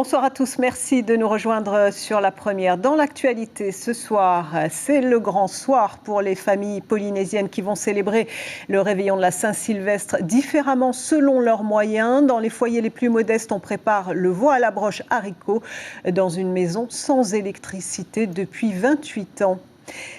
Bonsoir à tous, merci de nous rejoindre sur la première. Dans l'actualité ce soir, c'est le grand soir pour les familles polynésiennes qui vont célébrer le réveillon de la Saint-Sylvestre différemment selon leurs moyens. Dans les foyers les plus modestes, on prépare le veau à la broche haricot dans une maison sans électricité depuis 28 ans.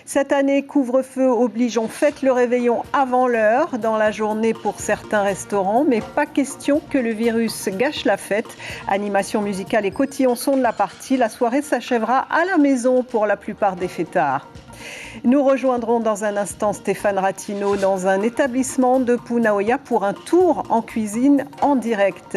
Cette année, couvre-feu oblige, on fête le réveillon avant l'heure dans la journée pour certains restaurants, mais pas question que le virus gâche la fête. Animation musicale et cotillons sont de la partie. La soirée s'achèvera à la maison pour la plupart des fêtards. Nous rejoindrons dans un instant Stéphane Ratino dans un établissement de Punaoya pour un tour en cuisine en direct.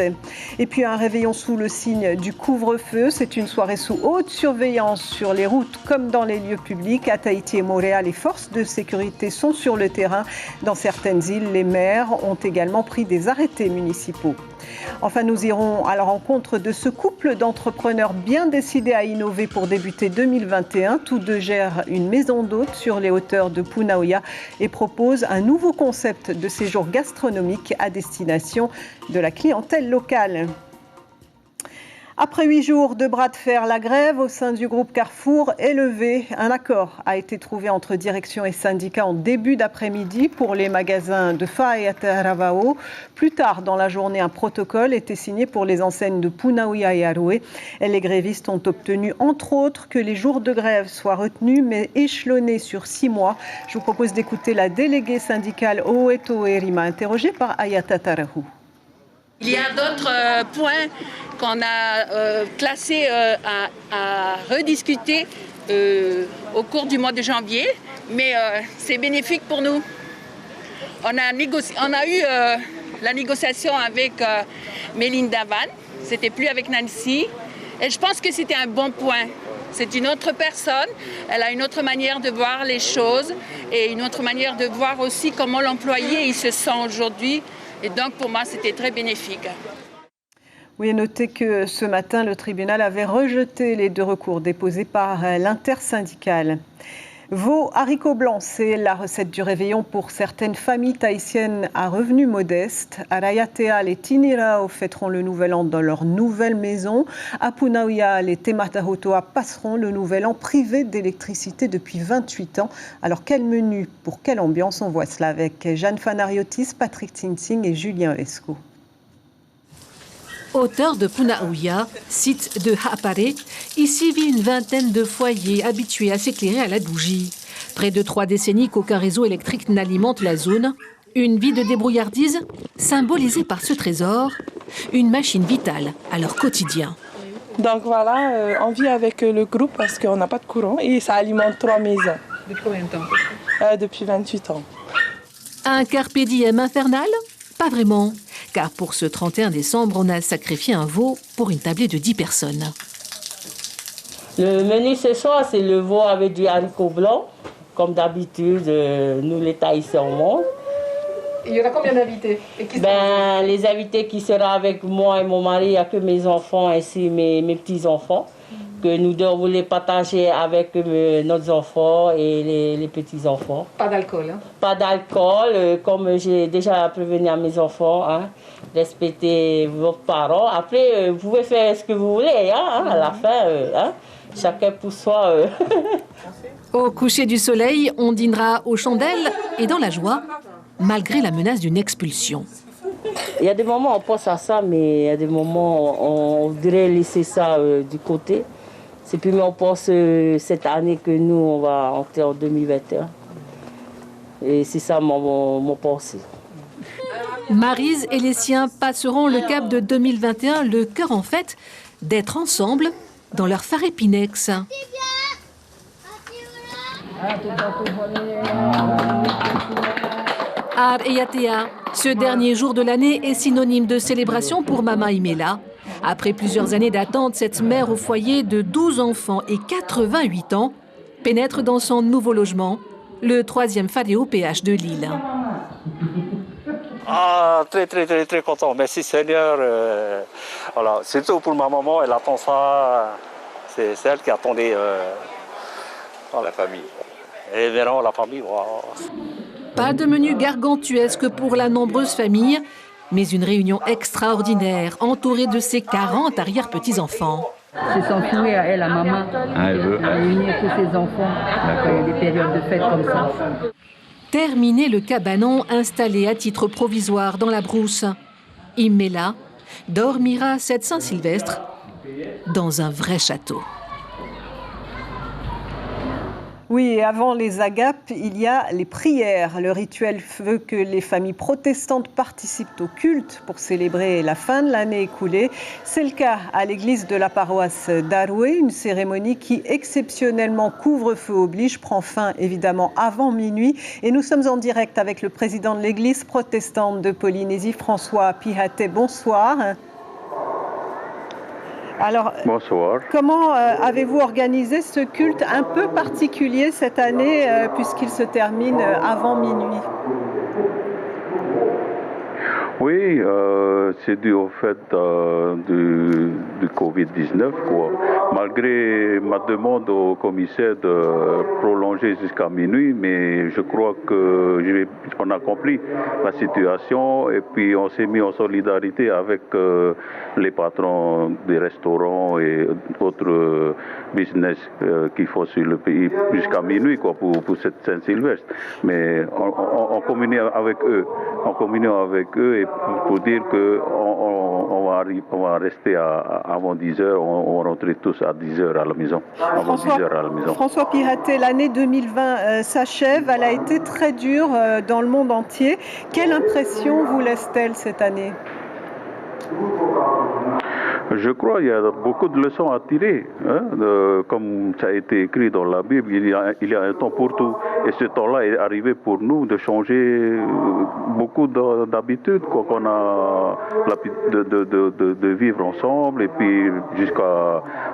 Et puis un réveillon sous le signe du couvre-feu. C'est une soirée sous haute surveillance sur les routes comme dans les lieux publics. À Tahiti et Montréal, les forces de sécurité sont sur le terrain. Dans certaines îles, les maires ont également pris des arrêtés municipaux. Enfin, nous irons à la rencontre de ce couple d'entrepreneurs bien décidés à innover pour débuter 2021. Tous deux gèrent une maison d'hôtes sur les hauteurs de Punaoya et proposent un nouveau concept de séjour gastronomique à destination de la clientèle locale. Après 8 jours de bras de fer, la grève au sein du groupe Carrefour est levée. Un accord a été trouvé entre direction et syndicats en début d'après-midi pour les magasins de Fa et Ataravao. Plus tard dans la journée, un protocole était signé pour les enseignes de Punaoya et Aroe. Les grévistes ont obtenu entre autres que les jours de grève soient retenus mais échelonnés sur 6 mois. Je vous propose d'écouter la déléguée syndicale Oeto Erima, interrogée par Ayata Tarahu. Il y a d'autres points qu'on a classés à rediscuter au cours du mois de janvier, mais c'est bénéfique pour nous. On a eu la négociation avec Melinda Van, c'était plus avec Nancy, et je pense que c'était un bon point. C'est une autre personne, elle a une autre manière de voir les choses et une autre manière de voir aussi comment l'employé il se sent aujourd'hui. Et donc, pour moi, c'était très bénéfique. Oui, notez que ce matin, le tribunal avait rejeté les 2 recours déposés par l'intersyndicale. Veau haricots blancs, c'est la recette du réveillon pour certaines familles tahitiennes à revenus modestes. À Rayatea, les Tinirao fêteront le nouvel an dans leur nouvelle maison. À Punaoya, les Tematahotoa passeront le nouvel an privés d'électricité depuis 28 ans. Alors quel menu, pour quelle ambiance? On voit cela avec Jeanne Fanariotis, Patrick Tinting et Julien Lescaut. Hauteur de Punaoya, site de Ha'apare, ici vit une vingtaine de foyers habitués à s'éclairer à la bougie. Près de 3 décennies qu'aucun réseau électrique n'alimente la zone. Une vie de débrouillardise symbolisée par ce trésor, une machine vitale à leur quotidien. Donc voilà, on vit avec le groupe parce qu'on n'a pas de courant et ça alimente 3 maisons. Depuis combien de temps? Depuis 28 ans. Un carpe diem infernal? Pas vraiment, car pour ce 31 décembre, on a sacrifié un veau pour une tablée de 10 personnes. Le menu ce soir, c'est le veau avec du haricot blanc. Comme d'habitude, nous les Tahitiens on mange. Il y aura combien d'invités? Les invités qui seront avec moi et mon mari, il n'y a que mes enfants ainsi mes petits-enfants. Que nous deux voulons partager avec nos enfants et les petits-enfants. Pas d'alcool, hein? Pas d'alcool, comme j'ai déjà prévenu à mes enfants. Hein, respectez vos parents. Après, vous pouvez faire ce que vous voulez. À la fin, chacun pour soi. Au coucher du soleil, on dînera aux chandelles et dans la joie, malgré la menace d'une expulsion. Il y a des moments où on pense à ça, mais il y a des moments où on voudrait laisser ça du côté. C'est plus, mais on pense cette année que nous, on va entrer en 2021. Et c'est ça mon pensée. Maryse et les siens passeront le cap de 2021, le cœur en fête d'être ensemble dans leur Farepinex. À Rayatea, ce dernier jour de l'année est synonyme de célébration pour Mama Imela. Après plusieurs années d'attente, cette mère au foyer de 12 enfants et 88 ans pénètre dans son nouveau logement, le 3e Fareo PH de Lille. Très content. Merci Seigneur. Voilà. Surtout pour ma maman, elle attend ça. C'est elle qui attendait la famille. Et vraiment la famille. Wow. Pas de menu gargantuesque pour la nombreuse famille, Mais une réunion extraordinaire, entourée de ses 40 arrière-petits-enfants. C'est son souhait à elle, à maman, de réunir tous ses enfants quand il y a des périodes de fête comme ça. Terminé le cabanon installé à titre provisoire dans la brousse, Imela dormira cette Saint-Sylvestre dans un vrai château. Oui, et avant les agapes, il y a les prières. Le rituel veut que les familles protestantes participent au culte pour célébrer la fin de l'année écoulée. C'est le cas à l'église de la paroisse d'Aroué, une cérémonie qui, exceptionnellement, couvre-feu oblige, prend fin évidemment avant minuit. Et nous sommes en direct avec le président de l'église protestante de Polynésie, François Pihaté. Bonsoir. Alors, bonsoir. Comment avez-vous organisé ce culte un peu particulier cette année puisqu'il se termine avant minuit? Oui, c'est dû au fait du Covid-19, quoi. Malgré ma demande au commissaire de prolonger jusqu'à minuit, mais je crois qu'on a compris la situation et puis on s'est mis en solidarité avec les patrons des restaurants et autres business qu'il faut sur le pays jusqu'à minuit, quoi, pour cette Saint-Sylvestre. Mais on communique avec eux. On communique avec eux et pour dire qu'on va rester avant 10h, on va rentrer tous à 10h à la maison. François Pihaté, l'année 2020 s'achève, elle a été très dure dans le monde entier. Quelle impression vous laisse-t-elle cette année ? Je crois qu'il y a beaucoup de leçons à tirer. Comme ça a été écrit dans la Bible, il y a un temps pour tout. Et ce temps-là est arrivé pour nous de changer beaucoup d'habitudes qu'on a de vivre ensemble. Et puis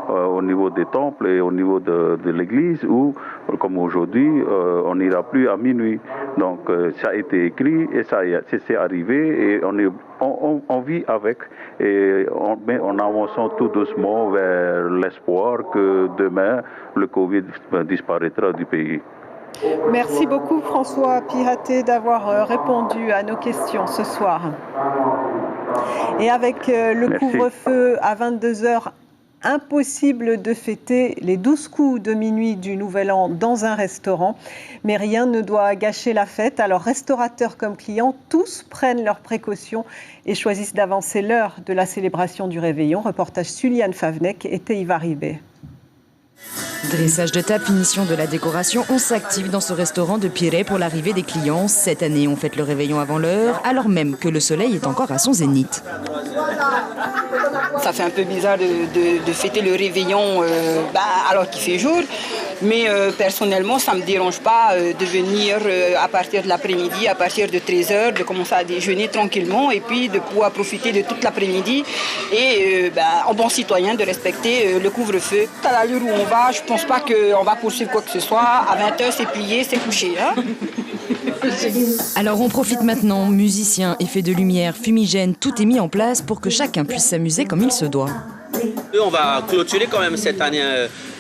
au niveau des temples et au niveau de l'église où, comme aujourd'hui, on n'ira plus à minuit. Donc ça a été écrit et c'est arrivé et on vit avec. Et en avançant tout doucement vers l'espoir que demain, le Covid disparaîtra du pays. Merci beaucoup François Pihaté d'avoir répondu à nos questions ce soir. Et avec le couvre-feu à 22h, impossible de fêter les 12 coups de minuit du Nouvel An dans un restaurant. Mais rien ne doit gâcher la fête. Alors restaurateurs comme clients, tous prennent leurs précautions et choisissent d'avancer l'heure de la célébration du réveillon. Reportage Suliane Favnek et Teiva Ribé. Dressage de table, finition de la décoration, on s'active dans ce restaurant de Pirée pour l'arrivée des clients. Cette année, on fête le réveillon avant l'heure, alors même que le soleil est encore à son zénith. Ça fait un peu bizarre de fêter le réveillon alors qu'il fait jour. Mais personnellement, ça ne me dérange pas de venir à partir de l'après-midi, à partir de 13h, de commencer à déjeuner tranquillement et puis de pouvoir profiter de toute l'après-midi et en bon citoyen de respecter le couvre-feu. À l'allure où on va, je ne pense pas qu'on va poursuivre quoi que ce soit. À 20h, c'est plié, c'est couché. Hein. Alors on profite maintenant, musiciens, effets de lumière, fumigène, tout est mis en place pour que chacun puisse s'amuser comme il se doit. On va clôturer quand même cette année,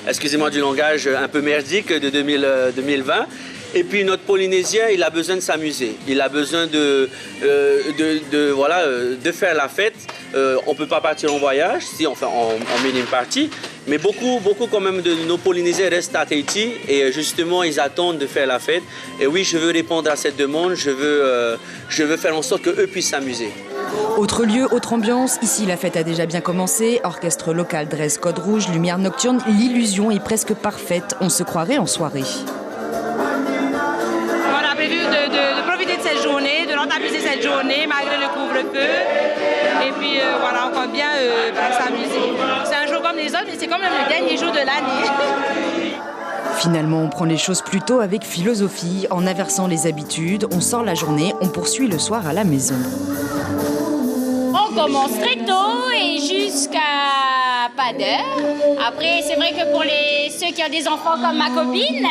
excusez-moi du langage un peu merdique de 2020. Et puis notre Polynésien, il a besoin de s'amuser. Il a besoin de faire la fête. On ne peut pas partir en voyage, si enfin en minime partie. Mais beaucoup quand même de nos Polynésiens restent à Tahiti et justement ils attendent de faire la fête. Et oui, je veux répondre à cette demande. Je veux faire en sorte qu'eux puissent s'amuser. Autre lieu, autre ambiance. Ici, la fête a déjà bien commencé. Orchestre local, dress code rouge, lumière nocturne. L'illusion est presque parfaite. On se croirait en soirée. On a prévu de profiter de cette journée, de rentabiliser cette journée malgré le couvre-feu. Et puis on compte bien s'amuser. C'est un jour comme les autres, mais c'est quand même le dernier jour de l'année. Finalement, on prend les choses plutôt avec philosophie. En inversant les habitudes, on sort la journée, on poursuit le soir à la maison. On commence très tôt et jusqu'à pas d'heure. Après, c'est vrai que pour ceux qui ont des enfants comme ma copine,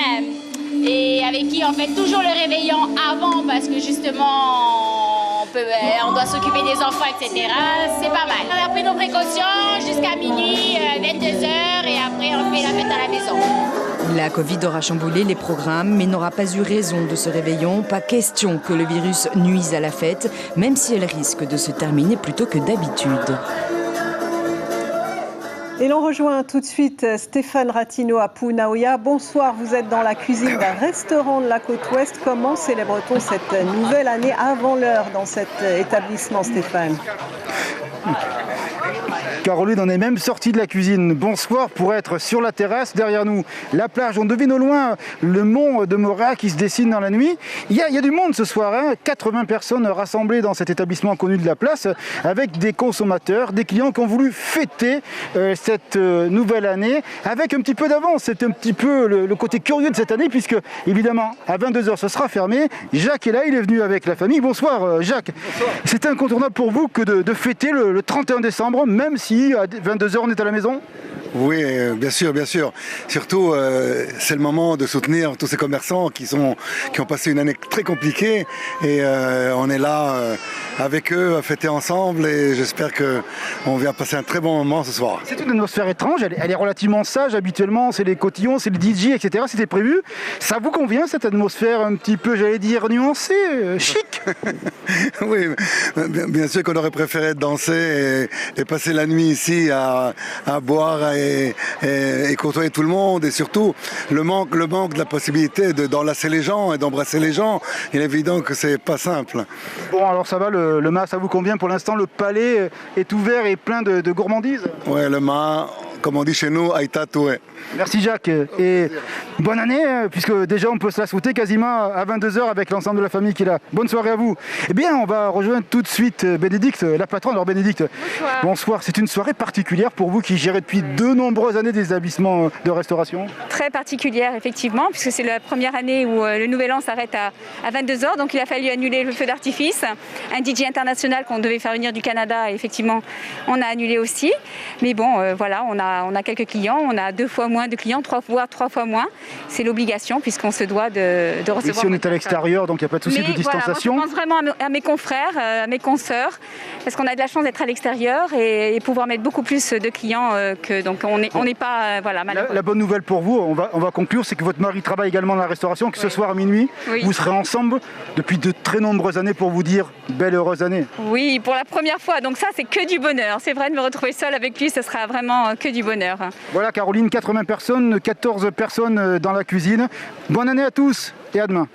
et avec qui on fait toujours le réveillon avant parce que justement on doit s'occuper des enfants, etc. C'est pas mal. On a pris nos précautions jusqu'à minuit, 22h et après on fait la fête à la maison. La Covid aura chamboulé les programmes, mais n'aura pas eu raison de ce réveillon. Pas question que le virus nuise à la fête, même si elle risque de se terminer plus tôt que d'habitude. Et l'on rejoint tout de suite Stéphane Ratino à Punaoya. Bonsoir, vous êtes dans la cuisine d'un restaurant de la côte ouest. Comment célèbre-t-on cette nouvelle année avant l'heure dans cet établissement, Stéphane ? Caroline, on est même sorti de la cuisine. Bonsoir pour être sur la terrasse. Derrière nous, la plage. On devine au loin le mont de Moorea qui se dessine dans la nuit. Il y a du monde ce soir. 80 personnes rassemblées dans cet établissement connu de la place avec des consommateurs, des clients qui ont voulu fêter cette nouvelle année avec un petit peu d'avance. C'est un petit peu le côté curieux de cette année puisque, évidemment, à 22h, ce sera fermé. Jacques est là, il est venu avec la famille. Bonsoir Jacques. Bonsoir. C'est incontournable pour vous que de fêter le 31 décembre, même si à 22h on est à la maison? Oui, bien sûr, bien sûr. Surtout, c'est le moment de soutenir tous ces commerçants qui ont passé une année très compliquée et on est là avec eux à fêter ensemble et j'espère qu'on vient passer un très bon moment ce soir. C'est une atmosphère étrange, elle est relativement sage habituellement, c'est les cotillons, c'est le DJ, etc. C'était prévu. Ça vous convient cette atmosphère un petit peu, j'allais dire, nuancée, chic? Oui, bien sûr qu'on aurait préféré danser et passer la nuit ici à boire et côtoyer tout le monde et surtout le manque de la possibilité d'enlacer les gens et d'embrasser les gens. Il est évident que c'est pas simple. Bon, alors ça va, le mât, ça vous convient pour l'instant? Le palais est ouvert et plein de gourmandises? Ouais, le mât, comme on dit chez nous, Aïta Toué. Merci Jacques et bonne année puisque déjà on peut se la souhaiter quasiment à 22h avec l'ensemble de la famille qui est là. Bonne soirée à vous. Eh bien on va rejoindre tout de suite Bénédicte, la patronne. Alors Bénédicte, bonsoir. C'est une soirée particulière pour vous qui gérez depuis de nombreuses années des établissements de restauration? Très particulière effectivement puisque c'est la première année où le nouvel an s'arrête à 22h, donc il a fallu annuler le feu d'artifice. Un DJ international qu'on devait faire venir du Canada, et effectivement on a annulé aussi. Mais bon voilà, on a quelques clients, on a 2 fois moins de clients, 3 fois moins. C'est l'obligation puisqu'on se doit de recevoir. Ici on est à l'extérieur, donc il n'y a pas de souci de distanciation. Voilà, moi, je pense vraiment à mes confrères, à mes consoeurs, parce qu'on a de la chance d'être à l'extérieur et pouvoir mettre beaucoup plus de clients que donc on n'est pas voilà malheureux. La bonne nouvelle pour vous, on va conclure, c'est que votre mari travaille également dans la restauration, que ce soir à minuit, vous serez ensemble depuis de très nombreuses années pour vous dire belle heureuse année. Oui, pour la première fois, donc ça c'est que du bonheur. C'est vrai, de me retrouver seule avec lui, ce sera vraiment que du bonheur. Voilà Caroline, 80 personnes, 14 personnes dans la cuisine. Bonne année à tous et à demain.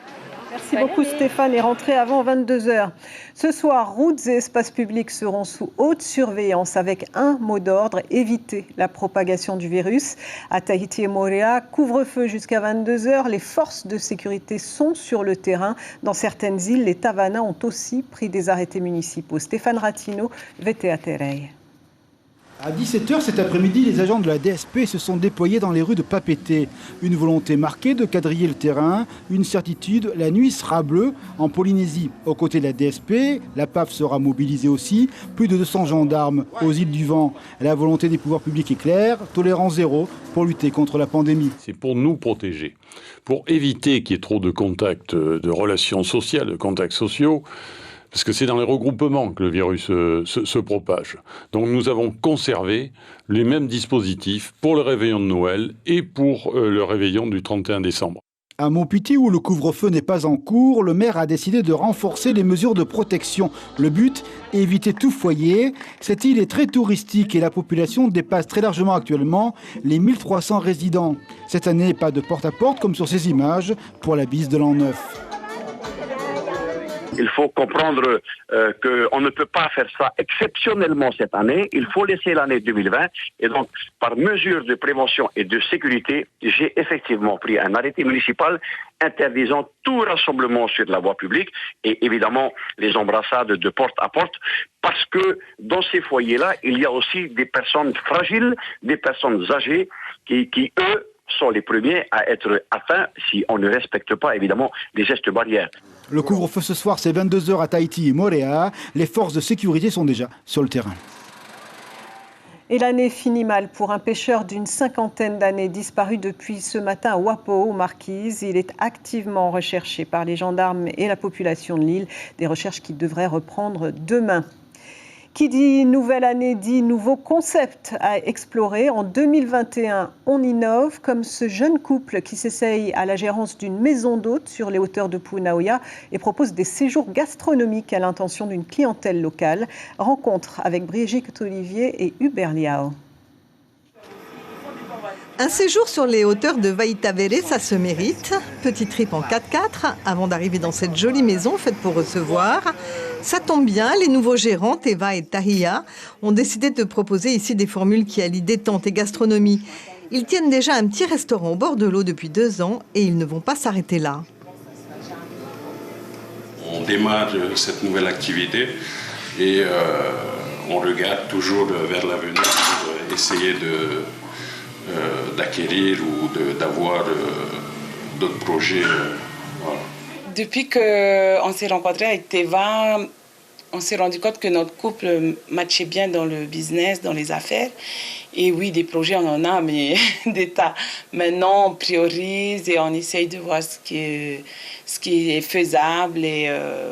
Merci beaucoup Stéphane et rentrez avant 22h. Ce soir, routes et espaces publics seront sous haute surveillance avec un mot d'ordre, éviter la propagation du virus. À Tahiti et Moorea, couvre-feu jusqu'à 22h. Les forces de sécurité sont sur le terrain. Dans certaines îles, les Tavanas ont aussi pris des arrêtés municipaux. Stéphane Ratino, VTA Terei. À 17h cet après-midi, les agents de la DSP se sont déployés dans les rues de Papeete. Une volonté marquée de quadriller le terrain, une certitude, la nuit sera bleue en Polynésie. Aux côtés de la DSP, la PAF sera mobilisée aussi, plus de 200 gendarmes aux îles du Vent. La volonté des pouvoirs publics est claire, tolérance zéro pour lutter contre la pandémie. C'est pour nous protéger, pour éviter qu'il y ait trop de contacts, de relations sociales, de contacts sociaux. Parce que c'est dans les regroupements que le virus se propage. Donc nous avons conservé les mêmes dispositifs pour le réveillon de Noël et pour le réveillon du 31 décembre. À Montpiti, où le couvre-feu n'est pas en cours, le maire a décidé de renforcer les mesures de protection. Le but, éviter tout foyer. Cette île est très touristique et la population dépasse très largement actuellement les 1300 résidents. Cette année, pas de porte-à-porte comme sur ces images pour la bise de l'an 9. Il faut comprendre qu'on ne peut pas faire ça exceptionnellement cette année. Il faut laisser l'année 2020. Et donc, par mesure de prévention et de sécurité, j'ai effectivement pris un arrêté municipal interdisant tout rassemblement sur la voie publique et évidemment les embrassades de porte à porte. Parce que dans ces foyers-là, il y a aussi des personnes fragiles, des personnes âgées qui eux, sont les premiers à être atteints si on ne respecte pas évidemment les gestes barrières. Le couvre-feu ce soir, c'est 22h à Tahiti et Moorea. Les forces de sécurité sont déjà sur le terrain. Et l'année finit mal pour un pêcheur d'une 50aine d'années disparu depuis ce matin à Wapo, aux Marquises. Il est activement recherché par les gendarmes et la population de l'île. Des recherches qui devraient reprendre demain. Qui dit nouvelle année dit nouveau concept à explorer. En 2021, on innove comme ce jeune couple qui s'essaye à la gérance d'une maison d'hôtes sur les hauteurs de Punaoya et propose des séjours gastronomiques à l'intention d'une clientèle locale. Rencontre avec Brigitte Olivier et Hubert Liao. Un séjour sur les hauteurs de Vaitavere, ça se mérite. Petit trip en 4x4 avant d'arriver dans cette jolie maison faite pour recevoir. Ça tombe bien, les nouveaux gérants, Teva et Tahia, ont décidé de proposer ici des formules qui allient détente et gastronomie. Ils tiennent déjà un petit restaurant au bord de l'eau depuis 2 ans et ils ne vont pas s'arrêter là. On démarre cette nouvelle activité et on regarde toujours vers l'avenir pour essayer d'acquérir ou d'avoir d'autres projets. Voilà. Depuis qu'on s'est rencontré avec Teva, on s'est rendu compte que notre couple matchait bien dans le business, dans les affaires. Et oui, des projets, on en a, mais des tas. Maintenant, on priorise et on essaye de voir ce qui est faisable. Et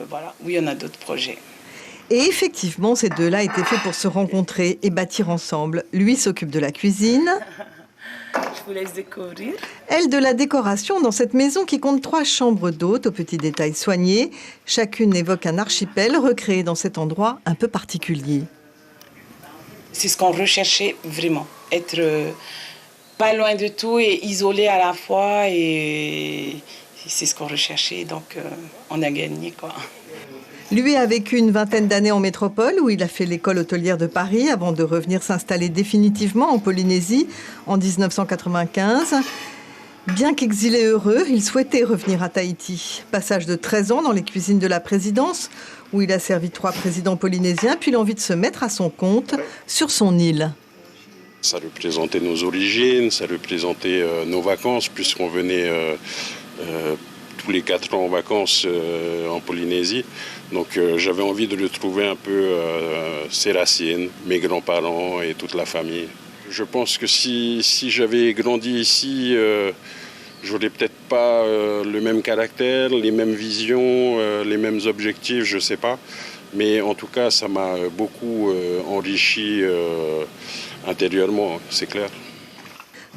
voilà, oui, on a d'autres projets. Et effectivement, ces deux-là étaient faits pour se rencontrer et bâtir ensemble. Lui s'occupe de la cuisine. Je vous laisse découvrir. Elle de la décoration dans cette maison qui compte 3 chambres d'hôtes aux petits détails soignés. Chacune évoque un archipel recréé dans cet endroit un peu particulier. C'est ce qu'on recherchait vraiment. Être pas loin de tout et isolé à la fois. Et c'est ce qu'on recherchait. Donc on a gagné, quoi. Lui a vécu une 20aine d'années en métropole où il a fait l'école hôtelière de Paris avant de revenir s'installer définitivement en Polynésie en 1995. Bien qu'exilé heureux, il souhaitait revenir à Tahiti. Passage de 13 ans dans les cuisines de la présidence où il a servi 3 présidents polynésiens, puis l'envie de se mettre à son compte sur son île. Ça représentait nos origines, ça représentait nos vacances puisqu'on venait tous les 4 ans en vacances en Polynésie. Donc j'avais envie de retrouver un peu ses racines, mes grands-parents et toute la famille. Je pense que si j'avais grandi ici, j'aurais peut-être pas le même caractère, les mêmes visions, les mêmes objectifs, je sais pas. Mais en tout cas, ça m'a beaucoup enrichi intérieurement, c'est clair.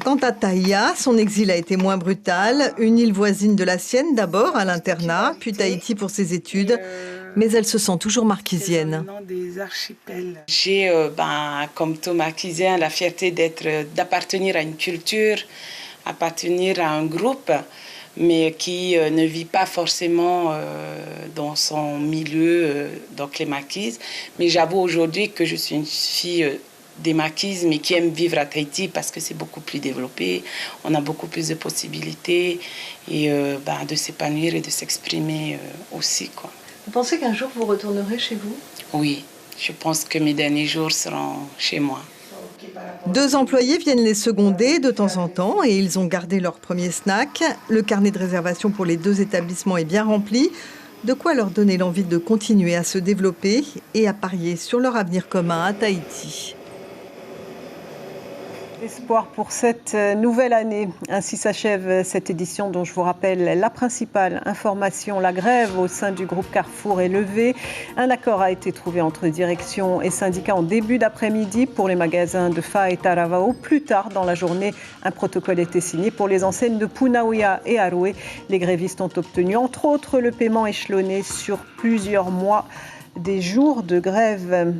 Quant à Tahia, son exil a été moins brutal. Une île voisine de la sienne d'abord, à l'internat, puis Tahiti pour ses études. Mais elle se sent toujours marquisienne. J'ai, comme tout marquisien, la fierté d'appartenir à une culture, appartenir à un groupe, mais qui ne vit pas forcément dans son milieu, donc les Marquises. Mais j'avoue aujourd'hui que je suis une fille des Marquises, mais qui aime vivre à Tahiti parce que c'est beaucoup plus développé, on a beaucoup plus de possibilités et de s'épanouir et de s'exprimer aussi, quoi. Vous pensez qu'un jour vous retournerez chez vous? Oui, je pense que mes derniers jours seront chez moi. 2 employés viennent les seconder de temps en temps et ils ont gardé leur premier snack. Le carnet de réservation pour les 2 établissements est bien rempli. De quoi leur donner l'envie de continuer à se développer et à parier sur leur avenir commun à Tahiti. Espoir pour cette nouvelle année. Ainsi s'achève cette édition dont je vous rappelle la principale information. La grève au sein du groupe Carrefour est levée. Un accord a été trouvé entre direction et syndicats en début d'après-midi pour les magasins de Fa et Taravao. Plus tard dans la journée, un protocole a été signé pour les enseignes de Punaoya et Aroe. Les grévistes ont obtenu entre autres le paiement échelonné sur plusieurs mois des jours de grève.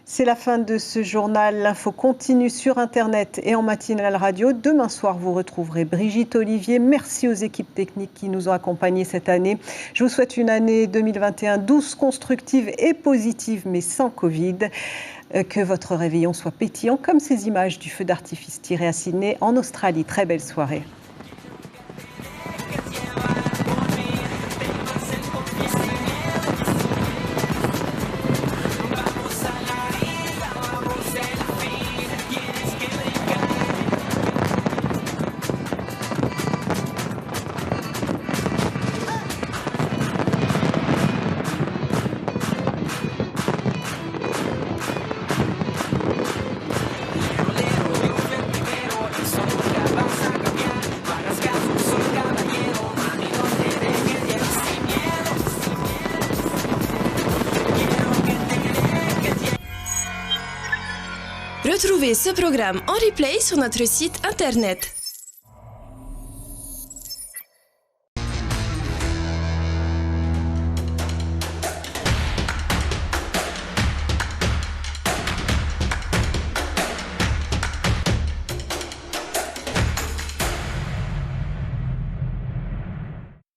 C'est la fin de ce journal. L'info continue sur Internet et en matinale radio. Demain soir, vous retrouverez Brigitte Olivier. Merci aux équipes techniques qui nous ont accompagnés cette année. Je vous souhaite une année 2021 douce, constructive et positive, mais sans Covid. Que votre réveillon soit pétillant comme ces images du feu d'artifice tiré à Sydney en Australie. Très belle soirée. Retrouvez ce programme en replay sur notre site internet.